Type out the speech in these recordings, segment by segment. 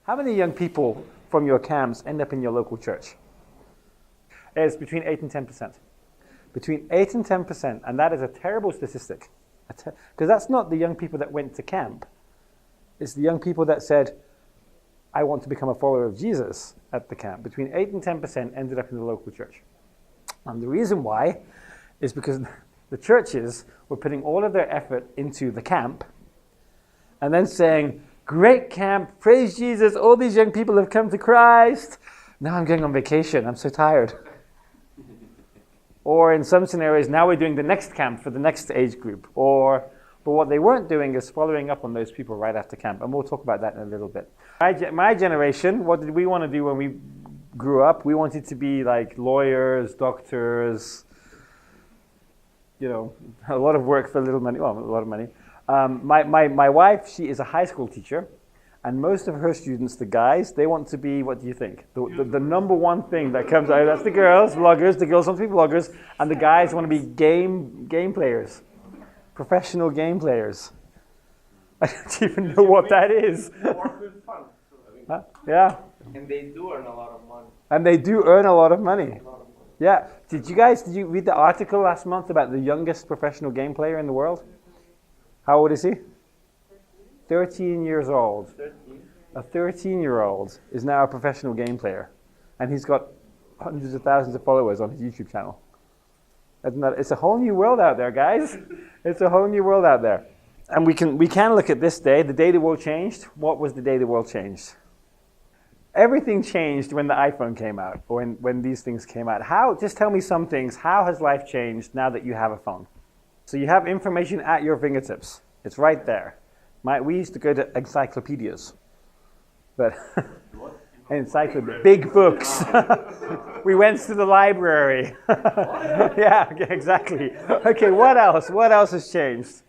How many young people from your camps end up in your local church? It's between 8 and 10%. Between 8 and 10%, and that is a terrible statistic. Because that's not the young people that went to camp. It's the young people that said, I want to become a follower of Jesus at the camp. Between 8 and 10% ended up in the local church. And the reason why is because the churches were putting all of their effort into the camp and then saying, great camp, praise Jesus, all these young people have come to Christ. Now I'm going on vacation, I'm so tired. Or in some scenarios, now we're doing the next camp for the next age group. But what they weren't doing is following up on those people right after camp. And we'll talk about that in a little bit. My generation, what did we want to do when we grew up? We wanted to be like lawyers, doctors, a lot of work for little money. Well, a lot of money. My wife, she is a high school teacher. And most of her students, the guys, they want to be, what do you think? The number one thing that comes out, that's the girls, vloggers. The girls want to be vloggers. And the guys want to be game players. Professional game players. I don't even know what that is. Huh? Yeah. And they do earn a lot of money. And they do earn a lot of money. Yeah. Did you read the article last month about the youngest professional game player in the world? How old is he? 13 years old. 13? A 13-year-old is now a professional game player. And he's got hundreds of thousands of followers on his YouTube channel. It's a whole new world out there, guys. It's a whole new world out there. And we can look at this day, the day the world changed. What was the day the world changed? Everything changed when the iPhone came out, or when these things came out. Just tell me some things. How has life changed now that you have a phone? So you have information at your fingertips. It's right there. We used to go to encyclopedias, but big books. We went to the library. Yeah, exactly. Okay, what else? What else has changed?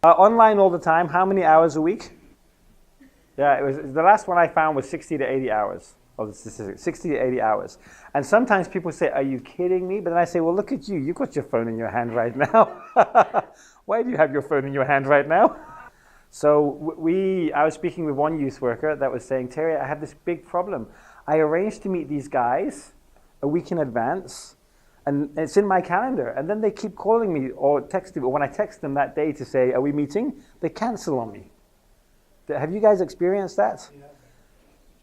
Online all the time. How many hours a week? Yeah, the last one I found was 60 to 80 hours of the statistics. 60 to 80 hours. And sometimes people say, "Are you kidding me?" But then I say, "Well, look at you. You've got your phone in your hand right now." Why do you have your phone in your hand right now? So I was speaking with one youth worker that was saying, Terry, I have this big problem. I arranged to meet these guys a week in advance, and it's in my calendar. And then they keep calling me or texting me. Or when I text them that day to say, are we meeting? They cancel on me. Have you guys experienced that? Yeah.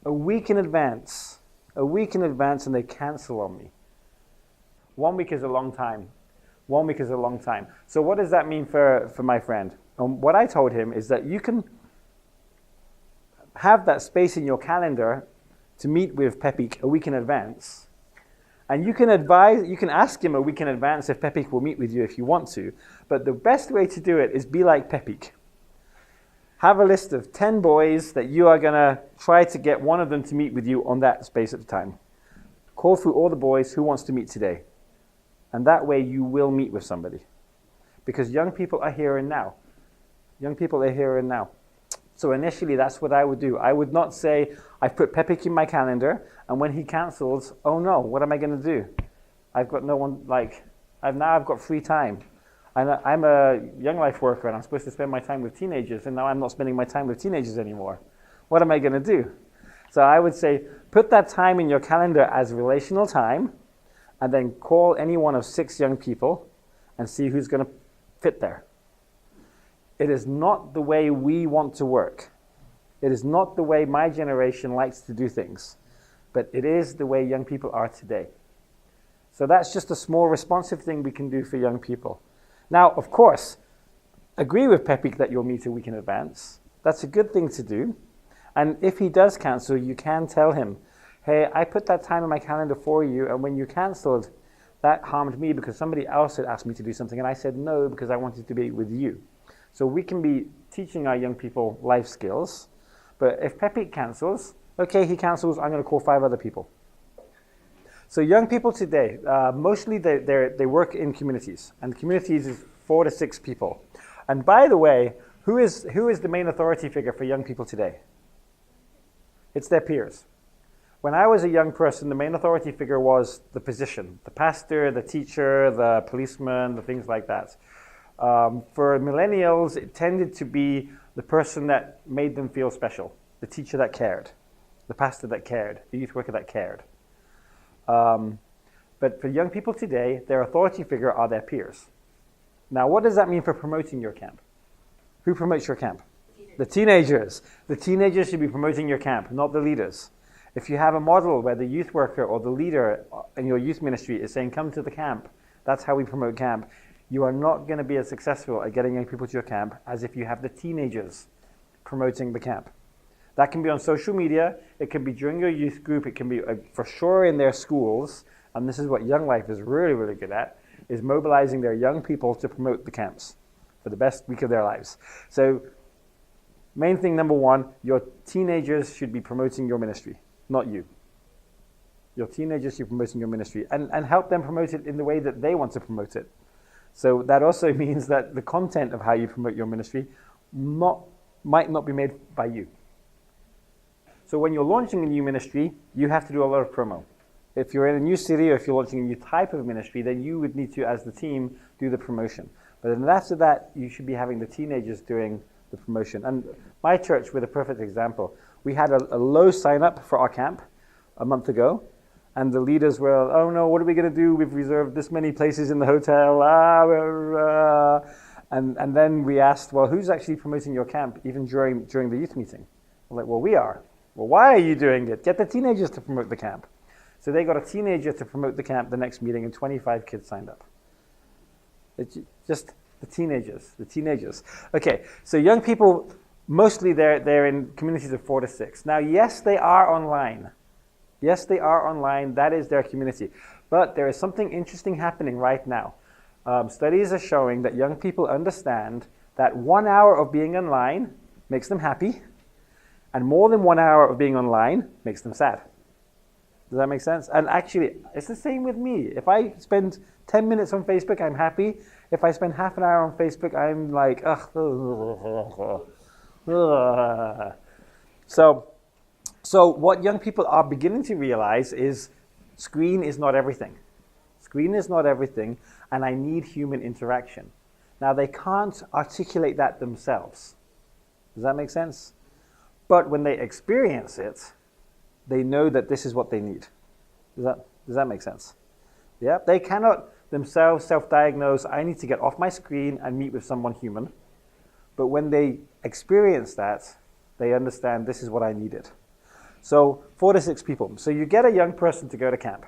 A week in advance, and they cancel on me. 1 week is a long time. 1 week is a long time. So what does that mean for my friend? What I told him is that you can have that space in your calendar to meet with Pepik a week in advance. And you can ask him a week in advance if Pepik will meet with you if you want to. But the best way to do it is be like Pepik. Have a list of 10 boys that you are going to try to get one of them to meet with you on that space at the time. Call through all the boys who wants to meet today. And that way you will meet with somebody. Because young people are here and now. Young people are here and now. So initially, that's what I would do. I would not say, I've put Pepik in my calendar, and when he cancels, oh no, what am I going to do? I've got no one, I've got free time. I'm a young life worker, and I'm supposed to spend my time with teenagers, and now I'm not spending my time with teenagers anymore. What am I going to do? So I would say, put that time in your calendar as relational time, and then call any one of 6 young people, and see who's going to fit there. It is not the way we want to work. It is not the way my generation likes to do things. But it is the way young people are today. So that's just a small responsive thing we can do for young people. Now, of course, agree with Pepik that you'll meet a week in advance. That's a good thing to do. And if he does cancel, you can tell him, hey, I put that time in my calendar for you, and when you canceled, that harmed me because somebody else had asked me to do something, and I said no because I wanted to be with you. So we can be teaching our young people life skills. But if Pepik cancels, okay, he cancels, I'm going to call 5 other people. So young people today, mostly they work in communities. And communities is 4 to 6 people. And by the way, who is the main authority figure for young people today? It's their peers. When I was a young person, the main authority figure was the position. The pastor, the teacher, the policeman, the things like that. For millennials, it tended to be the person that made them feel special, the teacher that cared. the pastor that cared, the youth worker that cared. But for young people today, their authority figure are their peers. Now, what does that mean for promoting your camp? Who promotes your camp? The teenagers. The teenagers should be promoting your camp, not the leaders. If you have a model where the youth worker or the leader in your youth ministry is saying, come to the camp, that's how we promote camp, you are not going to be as successful at getting young people to your camp as if you have the teenagers promoting the camp. That can be on social media, it can be during your youth group, it can be for sure in their schools, and this is what Young Life is really, really good at, is mobilizing their young people to promote the camps for the best week of their lives. So, main thing number one, your teenagers should be promoting your ministry, not you. Your teenagers should be promoting your ministry and help them promote it in the way that they want to promote it. So that also means that the content of how you promote your ministry might not be made by you. So when you're launching a new ministry, you have to do a lot of promo. If you're in a new city or if you're launching a new type of ministry, then you would need to, as the team, do the promotion. But then after that, you should be having the teenagers doing the promotion. And my church, with a perfect example, we had a low sign up for our camp a month ago, and the leaders were, oh no, what are we going to do? We've reserved this many places in the hotel. And then we asked, well, who's actually promoting your camp, even during the youth meeting? We're like, well, we are. Well, why are you doing it? Get the teenagers to promote the camp. So they got a teenager to promote the camp the next meeting, and 25 kids signed up. It's just the teenagers. Okay, so young people, mostly they're in communities of 4 to 6. Now, yes, they are online. That is their community. But there is something interesting happening right now. Studies are showing that young people understand that 1 hour of being online makes them happy, and more than 1 hour of being online makes them sad. Does that make sense? And actually, it's the same with me. If I spend 10 minutes on Facebook, I'm happy. If I spend half an hour on Facebook, I'm like, ugh. So what young people are beginning to realize is screen is not everything. Screen is not everything, and I need human interaction. Now, they can't articulate that themselves. Does that make sense? But when they experience it, they know that this is what they need. Does that make sense? Yeah, they cannot themselves self-diagnose, I need to get off my screen and meet with someone human. But when they experience that, they understand this is what I needed. So 4 to 6 people. So you get a young person to go to camp.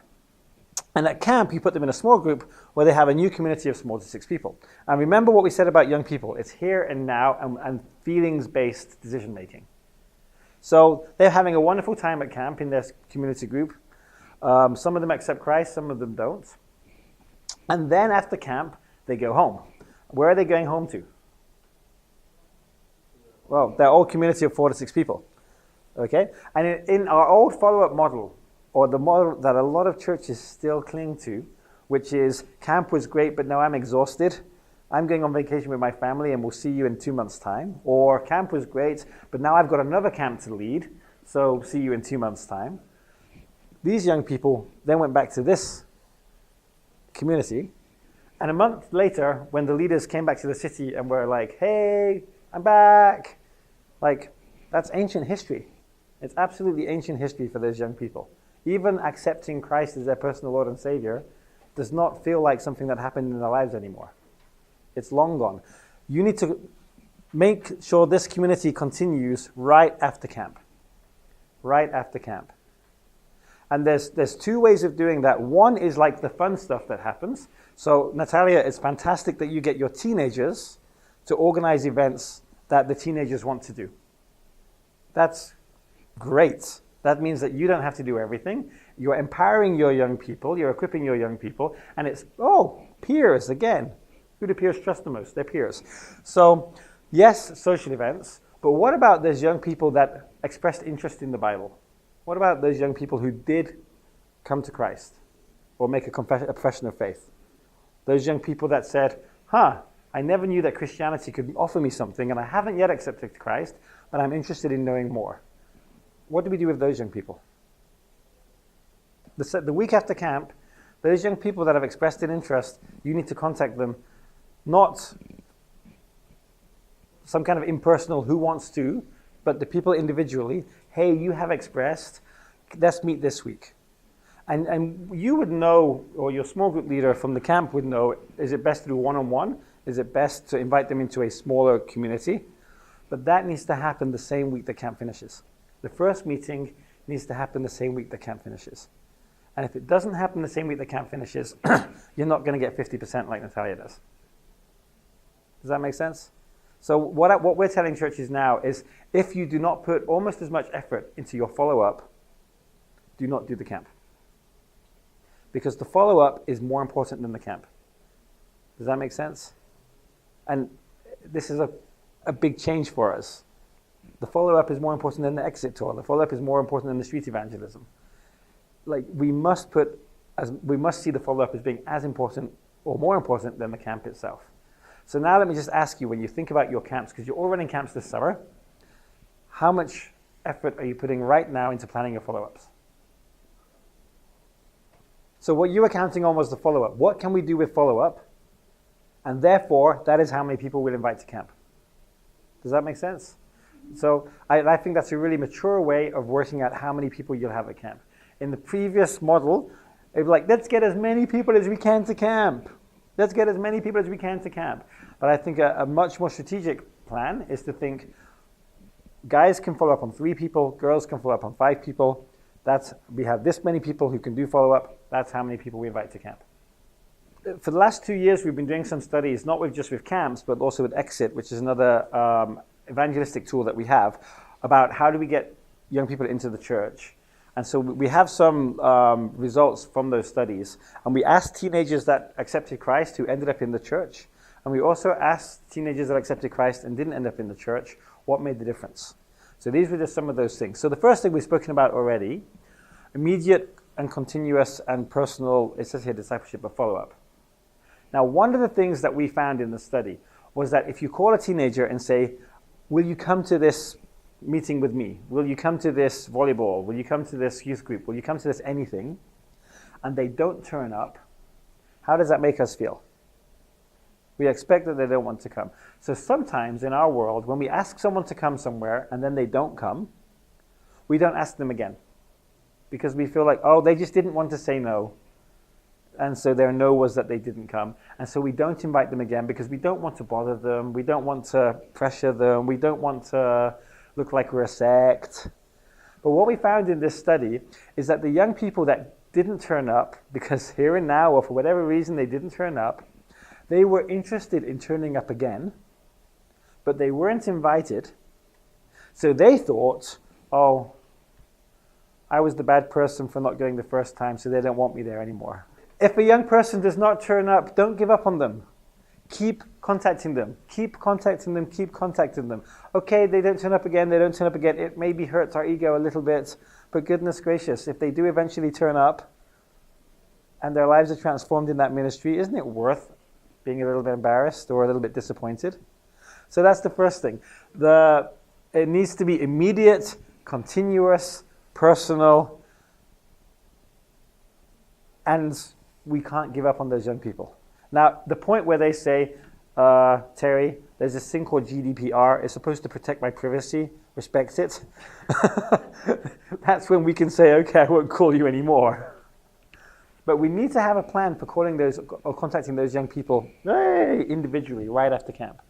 And at camp, you put them in a small group where they have a new community of 4 to 6 people. And remember what we said about young people. It's here and now and feelings-based decision-making. So they're having a wonderful time at camp in their community group. Some of them accept Christ, some of them don't. And then after camp, they go home. Where are they going home to? Well, their old community of 4 to 6 people. Okay? And in our old follow-up model, or the model that a lot of churches still cling to, which is camp was great, but now I'm exhausted. I'm going on vacation with my family and we'll see you in 2 months' time. Or camp was great, but now I've got another camp to lead, so see you in 2 months' time. These young people then went back to this community, and a month later, when the leaders came back to the city and were like, hey, I'm back, like, that's ancient history. It's absolutely ancient history for those young people. Even accepting Christ as their personal Lord and Savior does not feel like something that happened in their lives anymore. It's long gone. You need to make sure this community continues right after camp. Right after camp. And there's 2 ways of doing that. One is like the fun stuff that happens. So, Natalia, it's fantastic that you get your teenagers to organize events that the teenagers want to do. That's great. That means that you don't have to do everything. You're empowering your young people. You're equipping your young people. And it's, peers again. Who do peers trust the most? Their peers. So, yes, social events. But what about those young people that expressed interest in the Bible? What about those young people who did come to Christ or make a profession of faith? Those young people that said, I never knew that Christianity could offer me something, and I haven't yet accepted Christ, but I'm interested in knowing more. What do we do with those young people? The week after camp, those young people that have expressed an interest, you need to contact them, not some kind of impersonal who wants to, but the people individually, hey, you have expressed, let's meet this week. And you would know, or your small group leader from the camp would know, is it best to do one-on-one? Is it best to invite them into a smaller community? But that needs to happen the same week the camp finishes. The first meeting needs to happen the same week the camp finishes. And if it doesn't happen the same week the camp finishes, you're not going to get 50% like Natalia does. Does that make sense? So what we're telling churches now is, if you do not put almost as much effort into your follow-up, do not do the camp. Because the follow-up is more important than the camp. Does that make sense? And this is a big change for us. The follow-up is more important than the exit tour. The follow-up is more important than the street evangelism. Like, we must see the follow-up as being as important or more important than the camp itself. So now let me just ask you, when you think about your camps, because you're all running camps this summer, how much effort are you putting right now into planning your follow-ups? So what you were counting on was the follow-up. What can we do with follow-up? And therefore, that is how many people we'll invite to camp. Does that make sense? So I think that's a really mature way of working out how many people you'll have at camp. In the previous model, it was like, let's get as many people as we can to camp. Let's get as many people as we can to camp. But I think a much more strategic plan is to think, guys can follow up on 3 people, girls can follow up on 5 people. We have this many people who can do follow-up. That's how many people we invite to camp. For the last 2 years, we've been doing some studies, not just with camps, but also with Exit, which is another evangelistic tool that we have, about how do we get young people into the church. And so we have some results from those studies. And we asked teenagers that accepted Christ who ended up in the church. And we also asked teenagers that accepted Christ and didn't end up in the church, what made the difference. So these were just some of those things. So the first thing we've spoken about already, immediate and continuous and personal, it says here, discipleship, but follow-up. Now, one of the things that we found in the study was that if you call a teenager and say, will you come to this meeting with me? Will you come to this volleyball? Will you come to this youth group? Will you come to this anything? And they don't turn up, how does that make us feel? We expect that they don't want to come. So sometimes in our world, when we ask someone to come somewhere and then they don't come, we don't ask them again. Because we feel like, oh, they just didn't want to say no. And so their no was that they didn't come. And so we don't invite them again because we don't want to bother them. We don't want to pressure them. We don't want to look like we're a sect. But what we found in this study is that the young people that didn't turn up, because here and now, or for whatever reason they didn't turn up, they were interested in turning up again, but they weren't invited. So they thought, oh, I was the bad person for not going the first time, so they don't want me there anymore. If a young person does not turn up, don't give up on them. Keep contacting them. Keep contacting them. Keep contacting them. Okay, they don't turn up again. They don't turn up again. It maybe hurts our ego a little bit, but goodness gracious, if they do eventually turn up and their lives are transformed in that ministry, isn't it worth being a little bit embarrassed or a little bit disappointed? So that's the first thing. It needs to be immediate, continuous, personal, and we can't give up on those young people. Now, the point where they say, Terry, there's this thing called GDPR, it's supposed to protect my privacy, respect it. That's when we can say, okay, I won't call you anymore. But we need to have a plan for calling those or contacting those young people individually right after camp.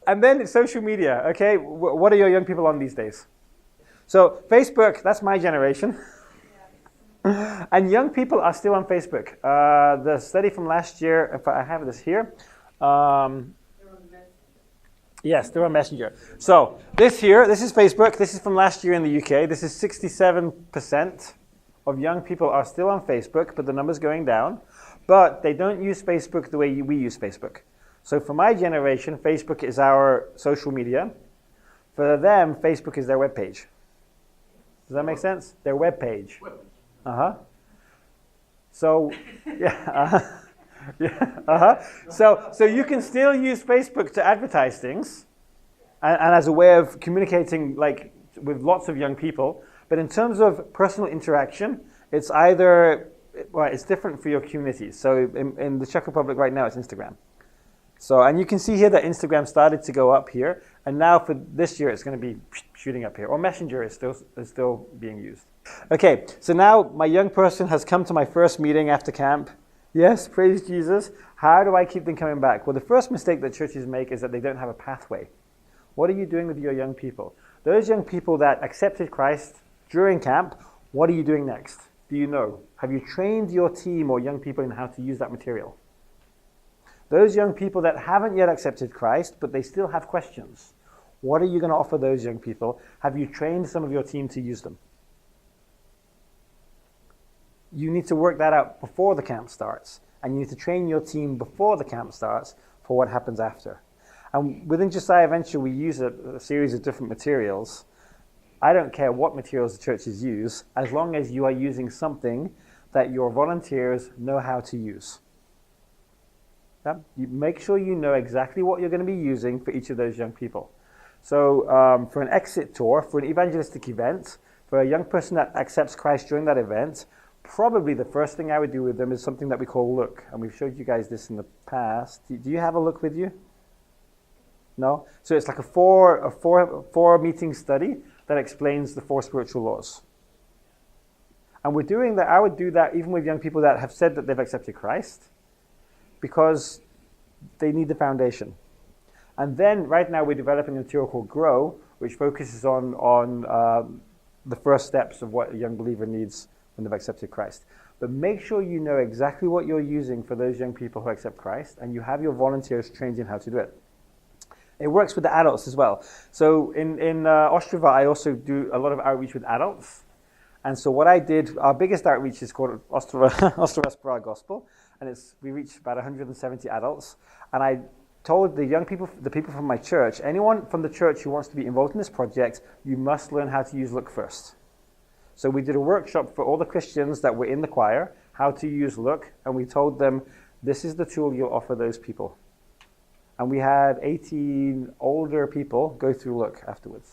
And then it's social media, okay? What are your young people on these days? So Facebook, that's my generation. And young people are still on Facebook. The study from last year, if I have this here. Yes, they're on Messenger. So this is Facebook. This is from last year in the UK. This is 67% of young people are still on Facebook, but the number's going down. But they don't use Facebook the way we use Facebook. So for my generation, Facebook is our social media. For them, Facebook is their web page. Does that make sense? Their web page. So, So you can still use Facebook to advertise things, and as a way of communicating, like with lots of young people. But in terms of personal interaction, it's it's different for your communities. So in the Czech Republic right now, it's Instagram. So, and you can see here that Instagram started to go up here, And now for this year, it's going to be shooting up here. Or Messenger is still being used. Okay, so now my young person has come to my first meeting after camp. Yes, praise Jesus. How do I keep them coming back? Well, the first mistake that churches make is that they don't have a pathway. What are you doing with your young people? Those young people that accepted Christ during camp, what are you doing next? Do you know? Have you trained your team or young people in how to use that material? Those young people that haven't yet accepted Christ, but they still have questions, what are you going to offer those young people? Have you trained some of your team to use them? You need to work that out before the camp starts, and you need to train your team before the camp starts for what happens after. And within Josiah Venture, we use a series of different materials. I don't care what materials the churches use, as long as you are using something that your volunteers know how to use. Yeah? You make sure you know exactly what you're going to be using for each of those young people. So for an exit tour, for an evangelistic event, for a young person that accepts Christ during that event, probably the first thing I would do with them is something that we call look. And we've showed you guys this in the past. Do you have a look with you? No? So it's like a four meeting study that explains the 4 spiritual laws. And we're doing that. I would do that even with young people that have said that they've accepted Christ, because they need the foundation. And then right now we're developing a material called Grow, which focuses on the first steps of what a young believer needs when they've accepted Christ. But make sure you know exactly what you're using for those young people who accept Christ, and you have your volunteers trained in how to do it. It works with the adults as well. So in Ostrava, I also do a lot of outreach with adults. And so what I did, our biggest outreach is called Ostrava Sprague Gospel, and we reach about 170 adults. And I told the young people, the people from my church, anyone from the church who wants to be involved in this project, you must learn how to use Look first. So we did a workshop for all the Christians that were in the choir, how to use Look, and we told them, this is the tool you'll offer those people. And we had 18 older people go through Look afterwards.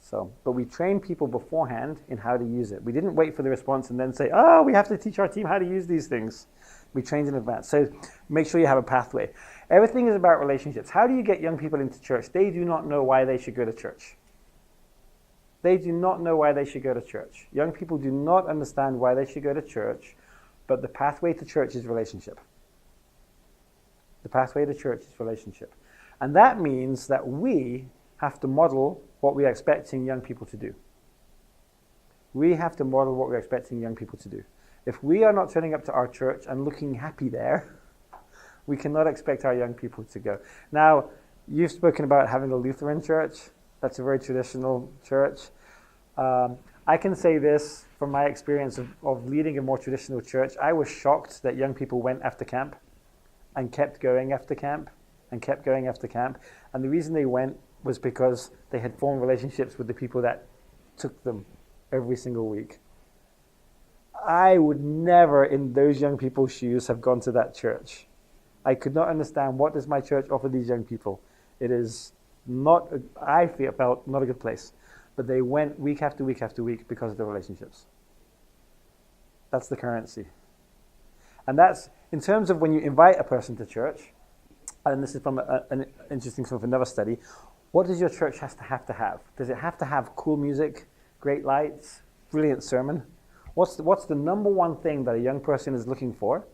But we trained people beforehand in how to use it. We didn't wait for the response and then say, oh, we have to teach our team how to use these things. We trained in advance. So make sure you have a pathway. Everything is about relationships. How do you get young people into church? They do not know why they should go to church. They do not know why they should go to church. Young people do not understand why they should go to church, but the pathway to church is relationship. The pathway to church is relationship. And that means that we have to model what we're expecting young people to do. We have to model what we're expecting young people to do. If we are not turning up to our church and looking happy there, we cannot expect our young people to go. Now, you've spoken about having a Lutheran church. That's a very traditional church. I can say this from my experience of leading a more traditional church. I was shocked that young people went after camp and kept going after camp and kept going after camp. And the reason they went was because they had formed relationships with the people that took them every single week. I would never, in those young people's shoes, have gone to that church. I could not understand, what does my church offer these young people? It is not, I felt not a good place. But they went week after week after week because of the relationships. That's the currency. And that's, in terms of when you invite a person to church, and this is from an interesting sort of another study, what does your church have to have? Does it have to have cool music, great lights, brilliant sermon? What's the number one thing that a young person is looking for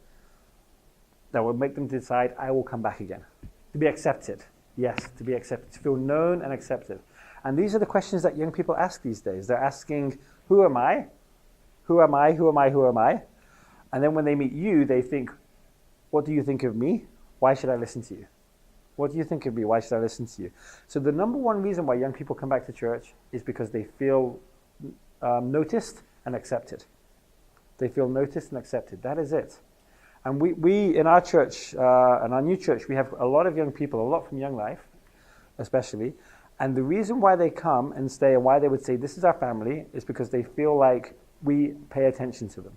that will make them decide, I will come back again? To be accepted. Yes, to be accepted, to feel known and accepted. And these are the questions that young people ask these days. They're asking, who am I? Who am I? Who am I? Who am I? And then when they meet you, they think, what do you think of me? Why should I listen to you? What do you think of me? Why should I listen to you? So the number one reason why young people come back to church is because they feel noticed and accepted. They feel noticed and accepted. That is it. And we in our church, in our new church, we have a lot of young people, a lot from Young Life, especially. And the reason why they come and stay and why they would say, this is our family, is because they feel like we pay attention to them.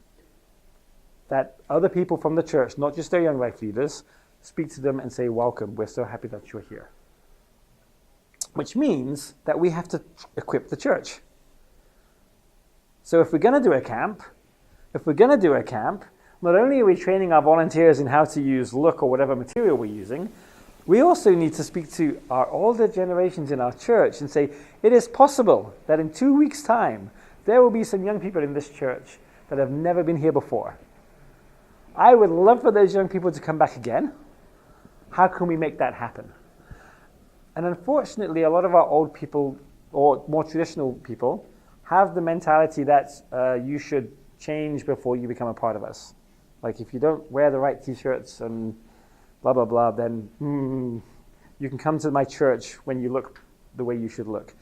That other people from the church, not just their Young Life leaders, speak to them and say, welcome, we're so happy that you're here. Which means that we have to equip the church. So if we're going to do a camp, not only are we training our volunteers in how to use Look or whatever material we're using, We also need to speak to our older generations in our church and say, it is possible that in 2 weeks' time, there will be some young people in this church that have never been here before. I would love for those young people to come back again. How can we make that happen? And unfortunately, a lot of our old people, or more traditional people, have the mentality that you should change before you become a part of us. Like if you don't wear the right t-shirts and blah, blah, blah, then you can come to my church when you look the way you should look.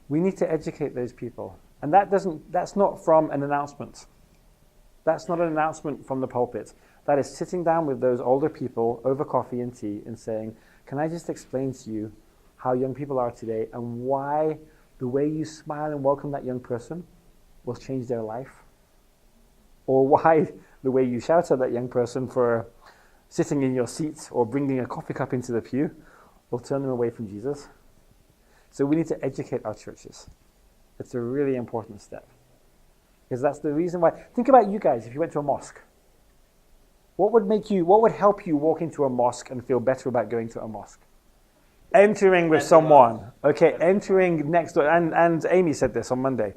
We need to educate those people. And that's not from an announcement. That's not an announcement from the pulpit. That is sitting down with those older people over coffee and tea and saying, can I just explain to you how young people are today and why the way you smile and welcome that young person will change their life? Or why the way you shout at that young person for sitting in your seat or bringing a coffee cup into the pew will turn them away from Jesus? So we need to educate our churches. It's a really important step. Because that's the reason why. Think about you guys if you went to a mosque. What would help you walk into a mosque and feel better about going to a mosque? Entering with someone. Okay, entering next door. And Amy said this on Monday.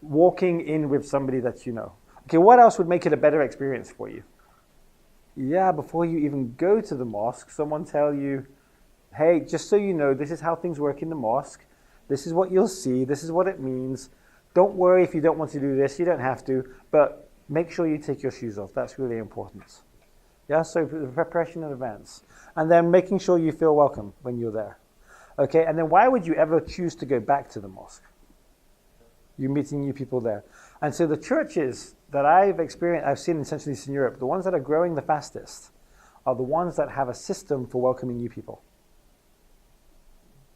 Walking in with somebody that you know. Okay, what else would make it a better experience for you? Yeah, before you even go to the mosque, someone tell you, hey, just so you know, this is how things work in the mosque. This is what you'll see. This is what it means. Don't worry if you don't want to do this. You don't have to. But make sure you take your shoes off. That's really important. Yeah, so the preparation in advance. And then making sure you feel welcome when you're there. Okay, and then why would you ever choose to go back to the mosque? You're meeting new people there. And so the churches that I've seen in Central Eastern Europe, the ones that are growing the fastest are the ones that have a system for welcoming new people.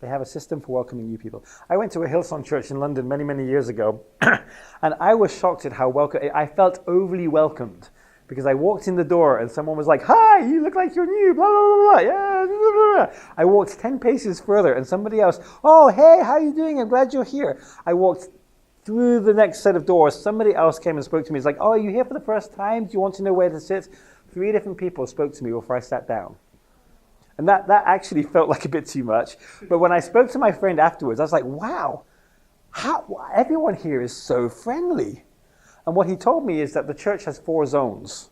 They have a system for welcoming new people. I went to a Hillsong church in London many, many years ago, and I was shocked at how welcome. I felt overly welcomed because I walked in the door and someone was like, "Hi, you look like you're new." Blah blah blah blah. Yeah. Blah, blah, blah. I walked 10 paces further, and somebody else, "Oh, hey, how are you doing? I'm glad you're here." I walked through the next set of doors. Somebody else came and spoke to me. It's like, "Oh, are you here for the first time? Do you want to know where to sit?" 3 different people spoke to me before I sat down. And that actually felt like a bit too much. But when I spoke to my friend afterwards, I was like, wow, everyone here is so friendly. And what he told me is that the church has 4 zones.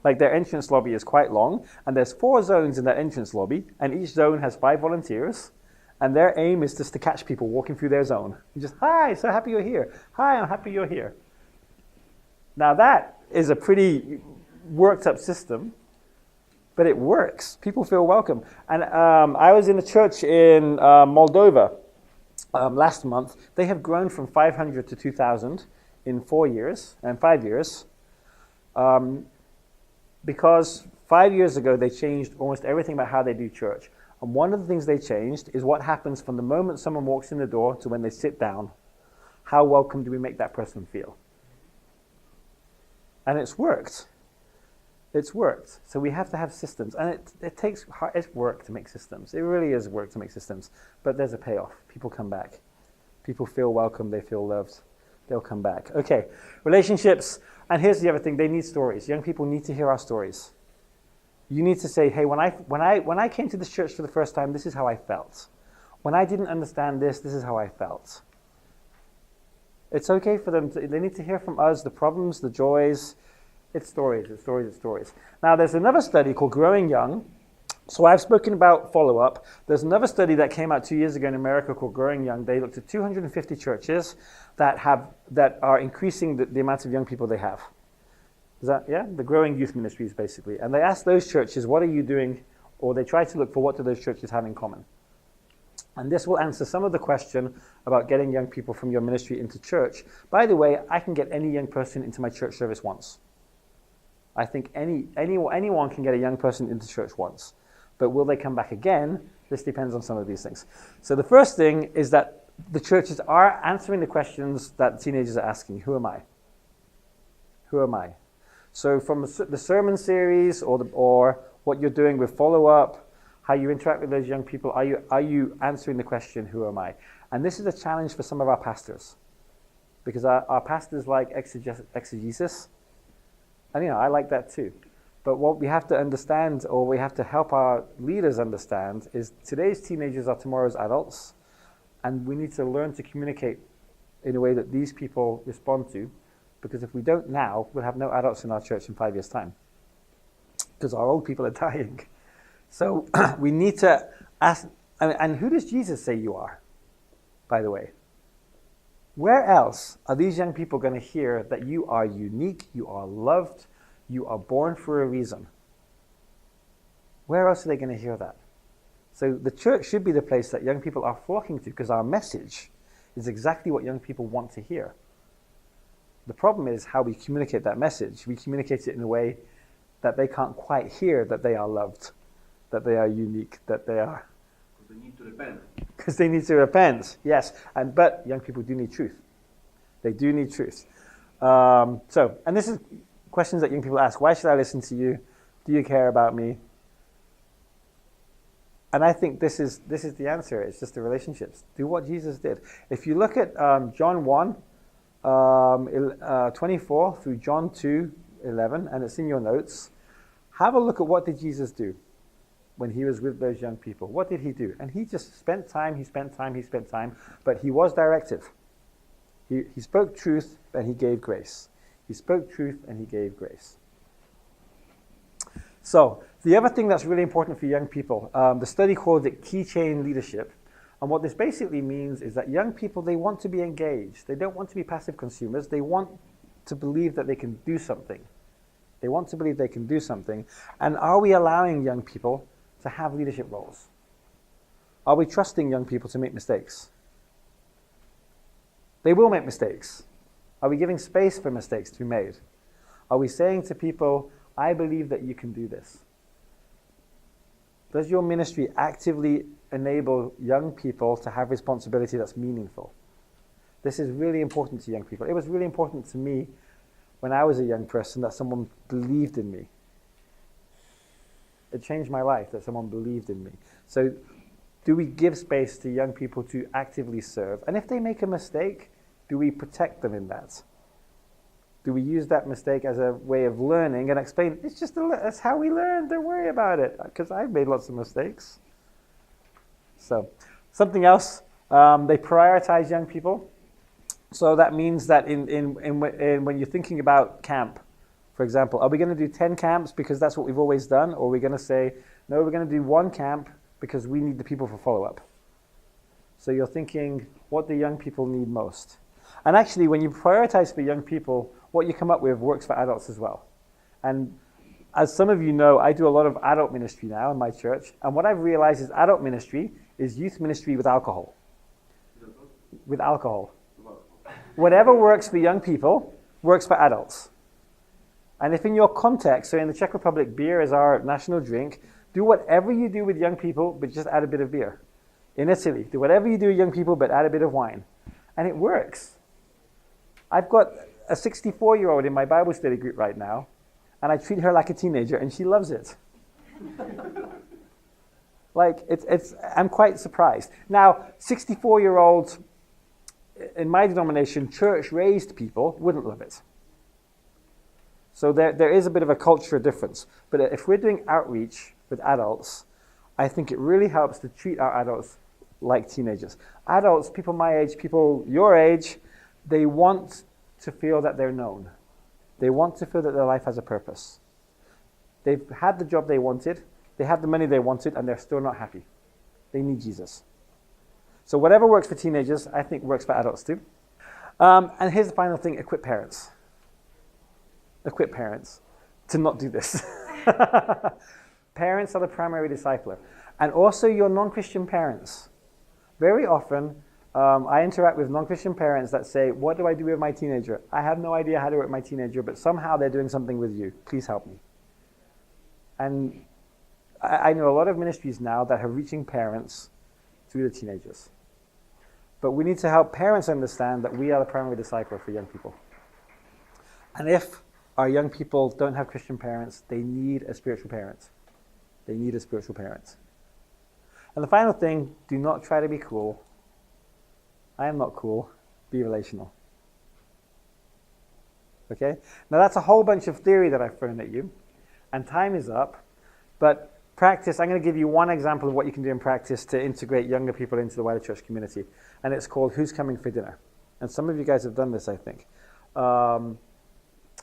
Like their entrance lobby is quite long, and there's 4 zones in that entrance lobby, and each zone has 5 volunteers, and their aim is just to catch people walking through their zone. And just, "Hi, so happy you're here. Hi, I'm happy you're here." Now that is a pretty worked up system, but it works. People feel welcome. And I was in a church in Moldova last month. They have grown from 500 to 2,000 in 4 years and 5 years. Because 5 years ago, they changed almost everything about how they do church. And one of the things they changed is what happens from the moment someone walks in the door to when they sit down. How welcome do we make that person feel? And it's worked. It's worked. So we have to have systems. And it takes it's work to make systems. It really is work to make systems. But there's a payoff. People come back. People feel welcome. They feel loved. They'll come back. Okay, relationships. And here's the other thing. They need stories. Young people need to hear our stories. You need to say, hey, when I came to this church for the first time, this is how I felt. When I didn't understand this is how I felt. It's okay for them. They need to hear from us the problems, the joys. It's stories, it's stories, it's stories. Now, there's another study called Growing Young. So I've spoken about follow-up. There's another study that came out 2 years ago in America called Growing Young. They looked at 250 churches that are increasing the amount of young people they have. Is that, yeah? The growing youth ministries, basically. And they asked those churches, what are you doing? Or they try to look for what do those churches have in common. And this will answer some of the question about getting young people from your ministry into church. By the way, I can get any young person into my church service once. I think anyone can get a young person into church once. But will they come back again? This depends on some of these things. So the first thing is that the churches are answering the questions that teenagers are asking. Who am I? Who am I? So from the sermon series or what you're doing with follow-up, how you interact with those young people, are you answering the question, who am I? And this is a challenge for some of our pastors. Because our pastors like exegesis. And I like that too. But what we have to understand, or we have to help our leaders understand, is today's teenagers are tomorrow's adults, and we need to learn to communicate in a way that these people respond to, because if we don't now, we'll have no adults in our church in 5 years' time, because our old people are dying. So we need to ask, and who does Jesus say you are, by the way? Where else are these young people going to hear that you are unique, you are loved, you are born for a reason? Where else are they going to hear that? So the church should be the place that young people are flocking to, because our message is exactly what young people want to hear. The problem is how we communicate that message. We communicate it in a way that they can't quite hear that they are loved, that they are unique, that they are... They need to repent. Because they need to repent, yes. But young people do need truth. They do need truth. And this is questions that young people ask. Why should I listen to you? Do you care about me? And I think this is the answer. It's just the relationships. Do what Jesus did. If you look at John 1, 24 through John 2, 11, and it's in your notes, have a look at what did Jesus do when he was with those young people. What did he do? And he just spent time, but he was directive. He spoke truth and he gave grace. He spoke truth and he gave grace. So, the other thing that's really important for young people, the study called it keychain leadership. And what this basically means is that young people, they want to be engaged. They don't want to be passive consumers. They want to believe that they can do something. They want to believe they can do something. And are we allowing young people to have leadership roles? Are we trusting young people to make mistakes? They will make mistakes. Are we giving space for mistakes to be made? Are we saying to people, I believe that you can do this? Does your ministry actively enable young people to have responsibility that's meaningful? This is really important to young people. It was really important to me when I was a young person that someone believed in me. It changed my life that someone believed in me. So do we give space to young people to actively serve? And if they make a mistake, do we protect them in that? Do we use that mistake as a way of learning and explain, that's how we learn, don't worry about it, because I've made lots of mistakes. So, something else, they prioritize young people. So that means that when you're thinking about camp, for example, are we going to do 10 camps because that's what we've always done? Or are we going to say, no, we're going to do one camp because we need the people for follow-up? So you're thinking, what do young people need most? And actually, when you prioritize for young people, what you come up with works for adults as well. And as some of you know, I do a lot of adult ministry now in my church. And what I've realized is adult ministry is youth ministry with alcohol. With alcohol. Whatever works for young people works for adults. And if in your context, so in the Czech Republic, beer is our national drink, do whatever you do with young people, but just add a bit of beer. In Italy, do whatever you do with young people, but add a bit of wine. And it works. I've got a 64-year-old in my Bible study group right now, and I treat her like a teenager, and she loves it. I'm quite surprised. Now, 64-year-olds in my denomination, church-raised people wouldn't love it. So there is a bit of a culture difference. But if we're doing outreach with adults, I think it really helps to treat our adults like teenagers. Adults, people my age, people your age, they want to feel that they're known. They want to feel that their life has a purpose. They've had the job they wanted, they have the money they wanted, and they're still not happy. They need Jesus. So whatever works for teenagers, I think works for adults too. And here's the final thing, equip parents. Equip parents to not do this. Parents are the primary discipler. And also your non-Christian parents. Very often, I interact with non-Christian parents that say, what do I do with my teenager? I have no idea how to do it with my teenager, but somehow they're doing something with you. Please help me. And I know a lot of ministries now that are reaching parents through the teenagers. But we need to help parents understand that we are the primary discipler for young people. And if our young people don't have Christian parents, they need a spiritual parent. They need a spiritual parent. And the final thing, do not try to be cool. I am not cool. Be relational. Okay? Now that's a whole bunch of theory that I've thrown at you. and time is up. But practice, I'm going to give you one example of what you can do in practice to integrate younger people into the wider church community. And it's called Who's Coming for Dinner? And some of you guys have done this, I think. And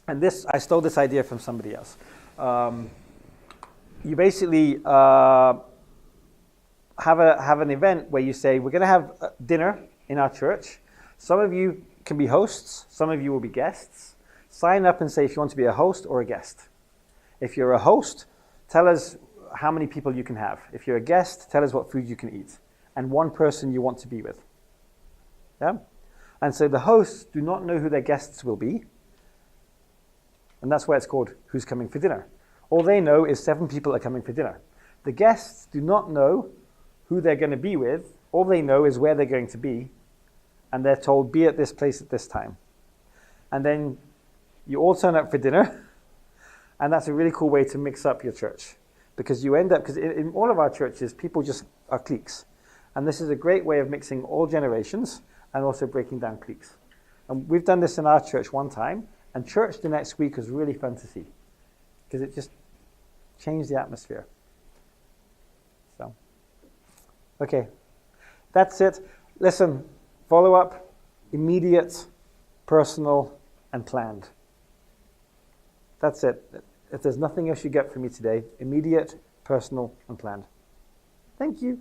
this, I stole this idea from somebody else. You basically have an event where you say, we're going to have dinner in our church. Some of you can be hosts. Some of you will be guests. Sign up and say if you want to be a host or a guest. If you're a host, tell us how many people you can have. If you're a guest, tell us what food you can eat. And one person you want to be with. Yeah? And so the hosts do not know who their guests will be. And that's why it's called Who's Coming for Dinner. All they know is 7 people are coming for dinner. The guests do not know who they're going to be with. All they know is where they're going to be. And they're told, be at this place at this time. And then you all turn up for dinner. And that's a really cool way to mix up your church. Because you end up, because in all of our churches, people just are cliques. And this is a great way of mixing all generations and also breaking down cliques. And we've done this in our church one time. And church the next week was really fun to see. Because it just changed the atmosphere. So, okay. That's it. Listen, follow up, immediate, personal, and planned. That's it. If there's nothing else you get from me today, immediate, personal, and planned. Thank you.